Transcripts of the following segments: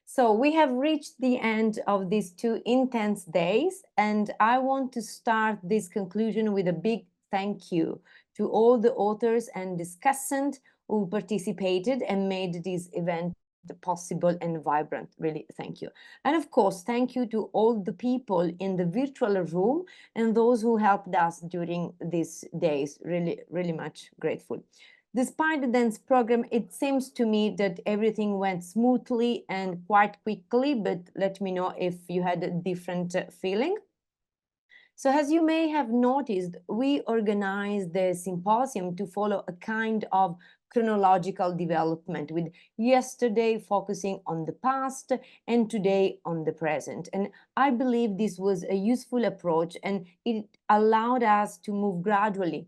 So we have reached the end of these 2 intense days, and I want to start this conclusion with a big thank you to all the authors and discussants who participated and made this event possible and vibrant. Really, thank you. And of course, thank you to all the people in the virtual room and those who helped us during these days. Really, really much grateful. Despite the dense program, it seems to me that everything went smoothly and quite quickly, but let me know if you had a different feeling. So as you may have noticed, we organized the symposium to follow a kind of chronological development, with yesterday focusing on the past and today on the present. And I believe this was a useful approach, and it allowed us to move gradually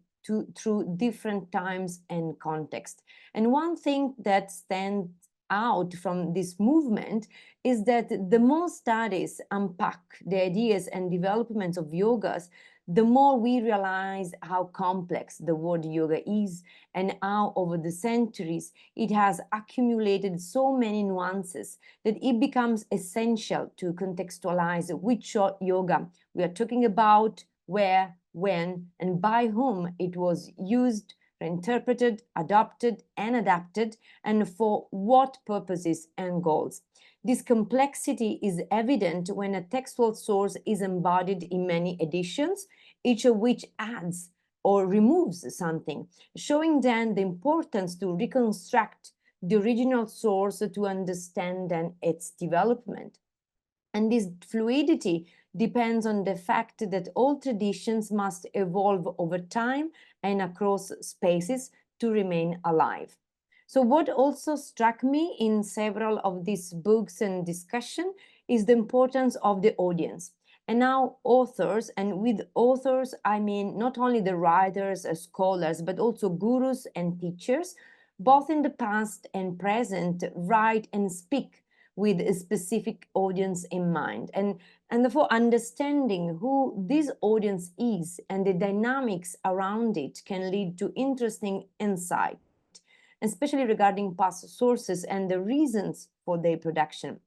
through different times and contexts. And one thing that stands out from this movement is that the more studies unpack the ideas and developments of yogas, the more we realize how complex the word yoga is, and how over the centuries it has accumulated so many nuances that it becomes essential to contextualize which yoga we are talking about, where, when, and by whom it was used, reinterpreted, adopted, and adapted, and for what purposes and goals. This complexity is evident when a textual source is embodied in many editions, each of which adds or removes something, showing then the importance to reconstruct the original source to understand then its development. And this fluidity depends on the fact that all traditions must evolve over time and across spaces to remain alive. So what also struck me in several of these books and discussion is the importance of the audience. And now authors, and with authors, I mean not only the writers or scholars, but also gurus and teachers, both in the past and present, write and speak with a specific audience in mind. And therefore, understanding who this audience is and the dynamics around it can lead to interesting insight, especially regarding past sources and the reasons for their production.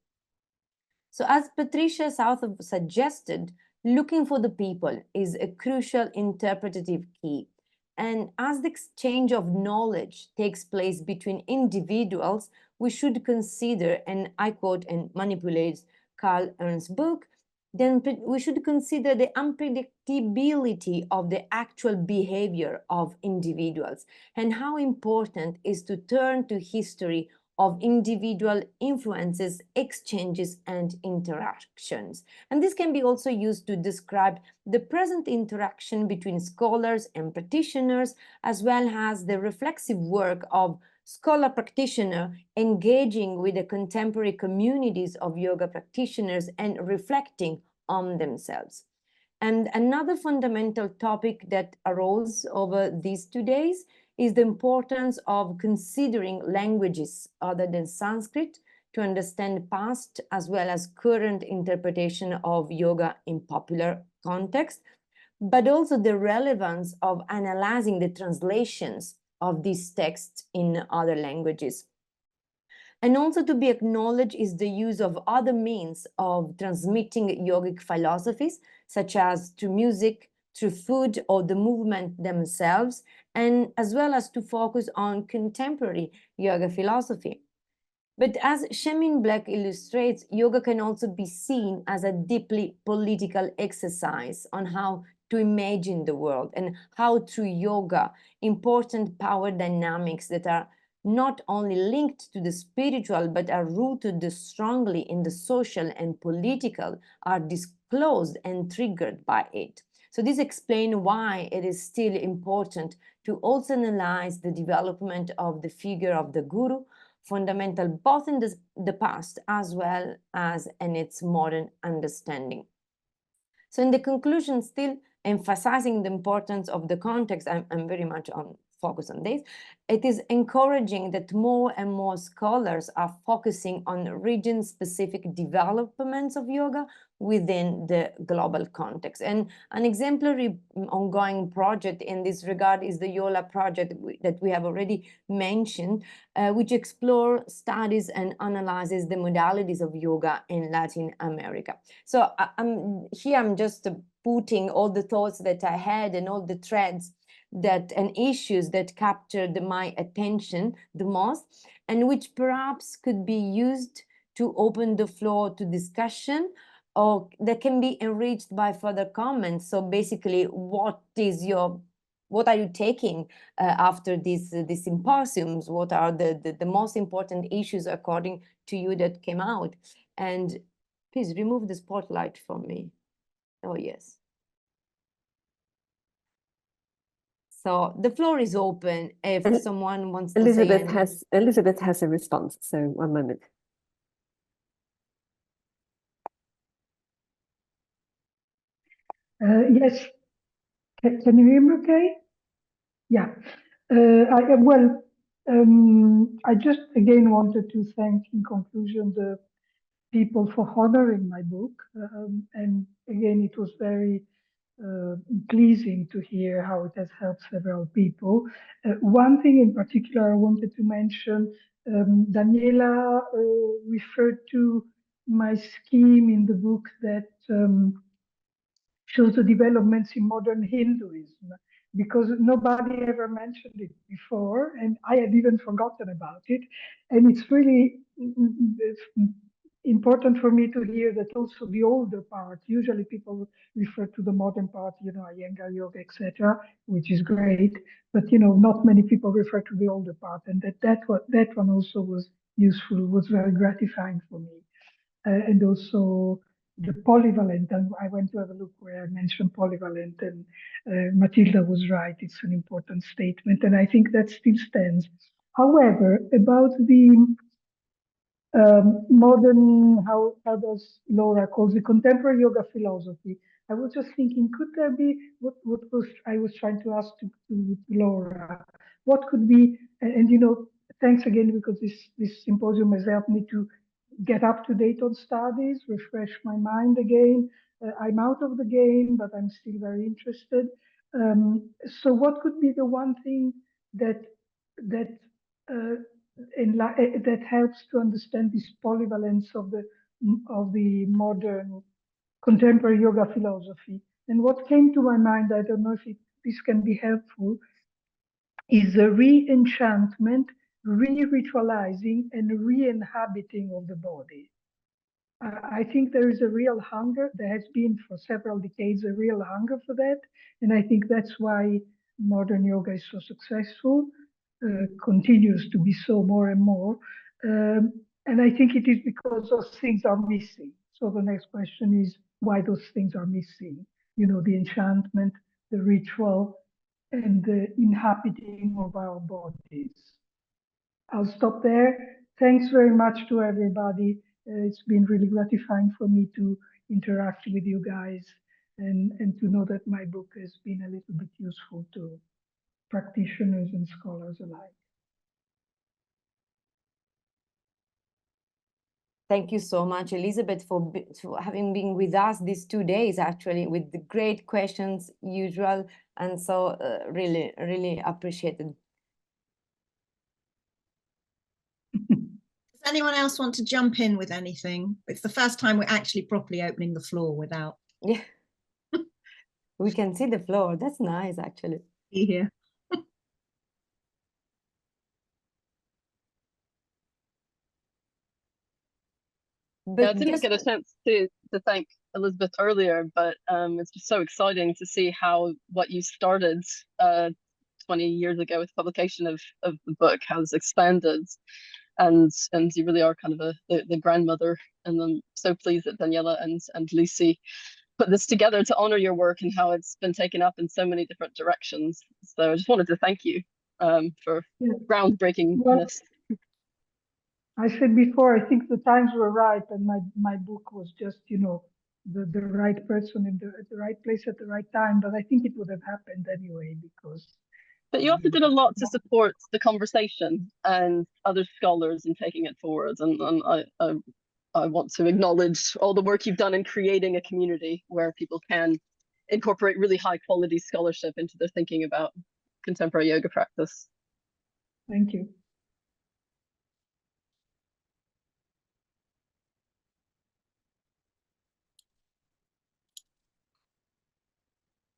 So as Patricia Southall suggested, looking for the people is a crucial interpretative key. And as the exchange of knowledge takes place between individuals, we should consider, and I quote and manipulate Carl Ernst's book, then we should consider the unpredictability of the actual behavior of individuals, and how important is to turn to history of individual influences, exchanges, and interactions. And this can be also used to describe the present interaction between scholars and practitioners, as well as the reflexive work of scholar practitioner engaging with the contemporary communities of yoga practitioners and reflecting on themselves. And another fundamental topic that arose over these 2 days is the importance of considering languages other than Sanskrit to understand past as well as current interpretation of yoga in popular context, but also the relevance of analyzing the translations of these texts in other languages. And also to be acknowledged is the use of other means of transmitting yogic philosophies, such as through music, through food, or the movement themselves, and as well as to focus on contemporary yoga philosophy. But as Shemin Black illustrates, yoga can also be seen as a deeply political exercise on how to imagine the world, and how through yoga, important power dynamics that are not only linked to the spiritual, but are rooted strongly in the social and political, are disclosed and triggered by it. So this explains why it is still important to also analyze the development of the figure of the guru, fundamental both in the past as well as in its modern understanding. So in the conclusion, still, emphasizing the importance of the context. I'm very much on focus on this. It is encouraging that more and more scholars are focusing on region-specific developments of yoga within the global context. And an exemplary ongoing project in this regard is the YOLA project that we have already mentioned, which explore, studies, and analyzes the modalities of yoga in Latin America. So I'm just putting all the thoughts that I had and all the threads and issues that captured my attention the most, and which perhaps could be used to open the floor to discussion, or that can be enriched by further comments. So basically, what are you taking after these symposiums? What are the most important issues according to you that came out? And please remove the spotlight from me. Oh, yes. So the floor is open if someone wants to say anything. Elizabeth has a response, so one moment. Yes, can you hear me okay? Yeah. I just again wanted to thank, in conclusion, the people for honoring my book. And again, it was very pleasing to hear how it has helped several people. One thing in particular I wanted to mention, Daniela referred to my scheme in the book that shows the developments in modern Hinduism, because nobody ever mentioned it before, and I had even forgotten about it. And it's really important for me to hear that also the older part, usually people refer to the modern part, Iyengar yoga, etc., which is great, but not many people refer to the older part, and that one also was useful, was very gratifying for me. And also the polyvalent, and I went to have a look where I mentioned polyvalent, and Matilda was right, it's an important statement, and I think that still stands. However, about the modern, how does Laura calls the contemporary yoga philosophy, I was just thinking, could there be, what was I was trying to ask to Laura, what could be, and thanks again, because this symposium has helped me to get up to date on studies, refresh my mind again. I'm out of the game, but I'm still very interested. So what could be the one thing that uh, that helps to understand this polyvalence of the modern contemporary yoga philosophy? And what came to my mind, I don't know if this can be helpful, is the re-enchantment, re-ritualizing, and re-inhabiting of the body. I think there is a real hunger. There has been for several decades a real hunger for that. And I think that's why modern yoga is so successful, continues to be so more and more. And I think it is because those things are missing. So the next question is why those things are missing. The enchantment, the ritual, and the inhabiting of our bodies. I'll stop there. Thanks very much to everybody. It's been really gratifying for me to interact with you guys and to know that my book has been a little bit useful to practitioners and scholars alike. Thank you so much, Elizabeth, for having been with us these 2 days, actually, with the great questions, usual, and so really, really appreciated. Does anyone else want to jump in with anything? It's the first time we're actually properly opening the floor without. Yeah. We can see the floor. That's nice, actually. Here. Yeah, I didn't get a chance to thank Elizabeth earlier, but it's just so exciting to see how what you started 20 years ago with publication of the book has expanded, and you really are kind of the grandmother, and I'm so pleased that Daniela and Lucy put this together to honor your work and how it's been taken up in so many different directions. So I just wanted to thank you for groundbreakingness. Well, I said before, I think the times were right, and my book was just, the right person at the right place at the right time. But I think it would have happened anyway because. But you also did a lot to support the conversation and other scholars in taking it forward. And I want to acknowledge all the work you've done in creating a community where people can incorporate really high quality scholarship into their thinking about contemporary yoga practice. Thank you.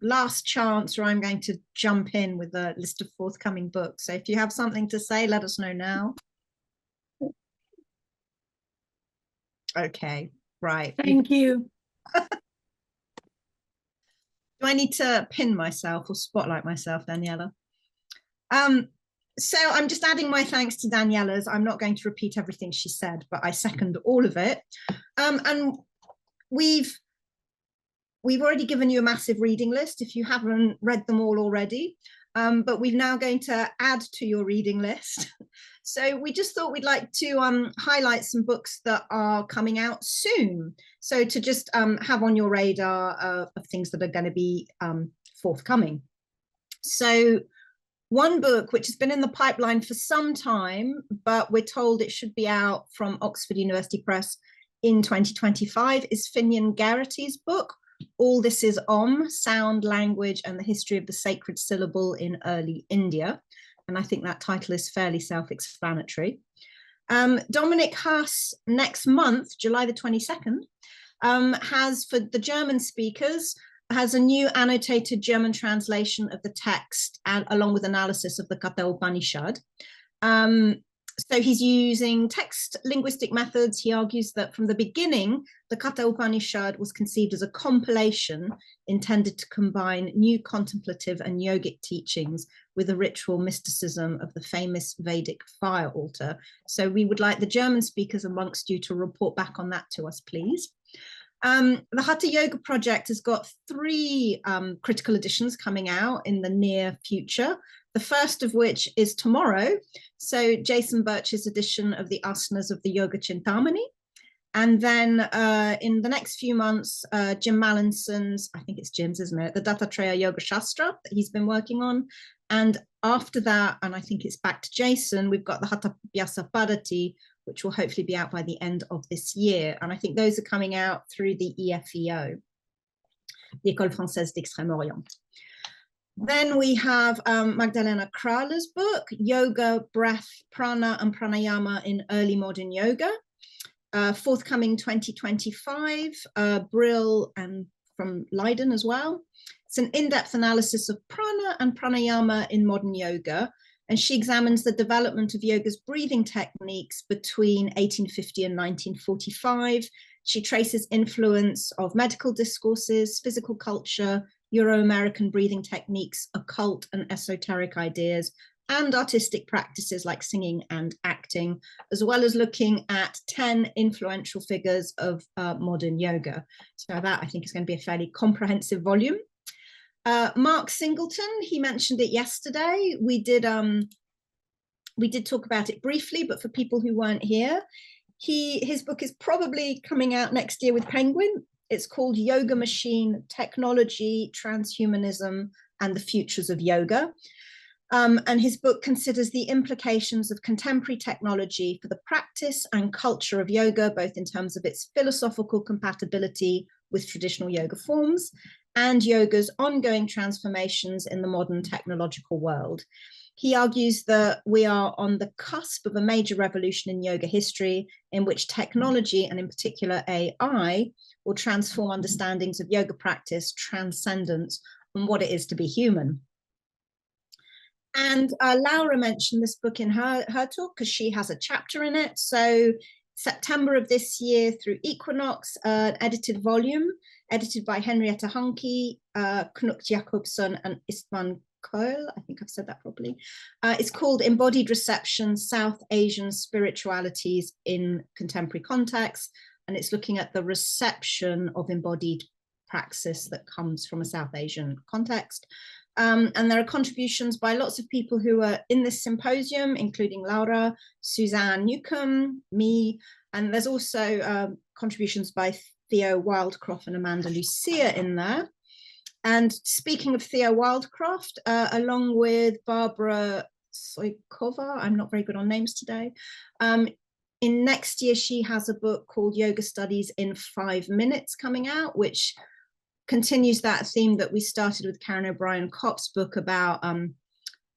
Last chance, or I'm going to jump in with a list of forthcoming books. So if you have something to say, let us know now. Okay, right. Thank you. Do I need to pin myself or spotlight myself, Daniela? So I'm just adding my thanks to Daniela's. I'm not going to repeat everything she said, but I second all of it. And we've already given you a massive reading list if you haven't read them all already, but we're now going to add to your reading list. So we just thought we'd like to highlight some books that are coming out soon. So to just have on your radar of things that are going to be forthcoming. So one book which has been in the pipeline for some time, but we're told it should be out from Oxford University Press in 2025 is Finian Geraghty's book, All This Is Om, Sound, Language and the History of the Sacred Syllable in Early India. And I think that title is fairly self-explanatory. Dominic Haas next month, July the 22nd, has, for the German speakers, has a new annotated German translation of the text and along with analysis of the Katha Upanishad. So he's using text linguistic methods. He argues that from the beginning, the Katha Upanishad was conceived as a compilation intended to combine new contemplative and yogic teachings with the ritual mysticism of the famous Vedic fire altar. So we would like the German speakers amongst you to report back on that to us, please. The Hatha Yoga Project has got 3 critical editions coming out in the near future. The first of which is tomorrow. So Jason Birch's edition of the asanas of the Yoga Chintamani. And then in the next few months, Jim Mallinson's, I think it's Jim's, isn't it? The Dattatreya Yoga Shastra that he's been working on. And after that, and I think it's back to Jason, we've got the Hatha Pyasa Padati, which will hopefully be out by the end of this year. And I think those are coming out through the EFEO, the École Française d'Extrême-Orient. Then we have Magdalena Krahler's book, Yoga, Breath, Prana and Pranayama in Early Modern Yoga, forthcoming 2025, Brill and from Leiden as well. It's an in-depth analysis of prana and pranayama in modern yoga, and she examines the development of yoga's breathing techniques between 1850 and 1945. She traces influence of medical discourses, physical culture, Euro-American breathing techniques, occult and esoteric ideas, and artistic practices like singing and acting, as well as looking at 10 influential figures of modern yoga. So that I think is going to be a fairly comprehensive volume. Mark Singleton, he mentioned it yesterday. We did talk about it briefly, but for people who weren't here, his book is probably coming out next year with Penguin. It's called Yoga Machine, Technology, Transhumanism, and the Futures of Yoga. And his book considers the implications of contemporary technology for the practice and culture of yoga, both in terms of its philosophical compatibility with traditional yoga forms and yoga's ongoing transformations in the modern technological world. He argues that we are on the cusp of a major revolution in yoga history in which technology, and in particular AI, will transform understandings of yoga practice, transcendence, and what it is to be human. And Laura mentioned this book in her talk because she has a chapter in it. So September of this year through Equinox, an edited volume, edited by Henrietta Hunke, Knut Jakobsson and Istvan Kohl, I think I've said that properly. It's called Embodied Reception, South Asian Spiritualities in Contemporary Context. And it's looking at the reception of embodied praxis that comes from a South Asian context. And there are contributions by lots of people who are in this symposium, including Laura, Suzanne Newcomb, me, and there's also contributions by Theo Wildcroft and Amanda Lucia in there. And speaking of Theo Wildcroft, along with Barbara Soikova, I'm not very good on names today. In next year, she has a book called Yoga Studies in 5 Minutes coming out, which continues that theme that we started with Karen O'Brien Kopp's book about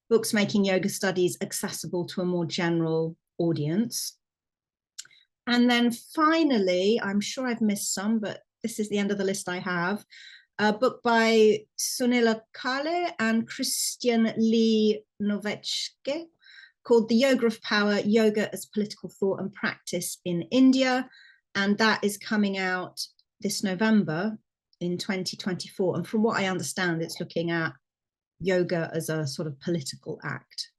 books making yoga studies accessible to a more general audience. And then finally, I'm sure I've missed some, but this is the end of the list I have, a book by Sunila Kale and Christian Lee Novechke called The Yoga of Power, Yoga as Political Thought and Practice in India. And that is coming out this November in 2024. And from what I understand, it's looking at yoga as a sort of political act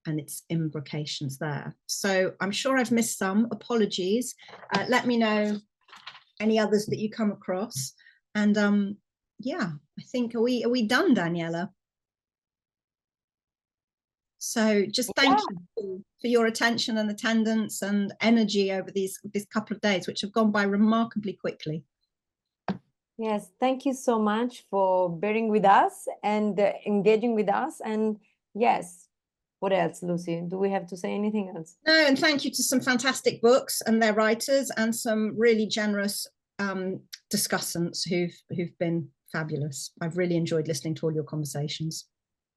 and its imbrications there. So I'm sure I've missed some, apologies. Let me know any others that you come across. And yeah, I think, are we done, Daniela? So just thank you for your attention and attendance and energy over this couple of days, which have gone by remarkably quickly. Yes, thank you so much for bearing with us and engaging with us. And yes, what else, Lucy? Do we have to say anything else? No, and thank you to some fantastic books and their writers and some really generous discussants who've been fabulous. I've really enjoyed listening to all your conversations.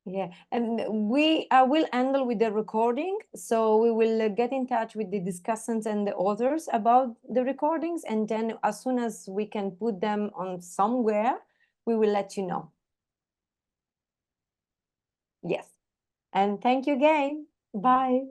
Yeah, and we will handle with the recording, so we will get in touch with the discussants and the authors about the recordings, and then as soon as we can put them on somewhere, we will let you know. Yes, and thank you again. Bye.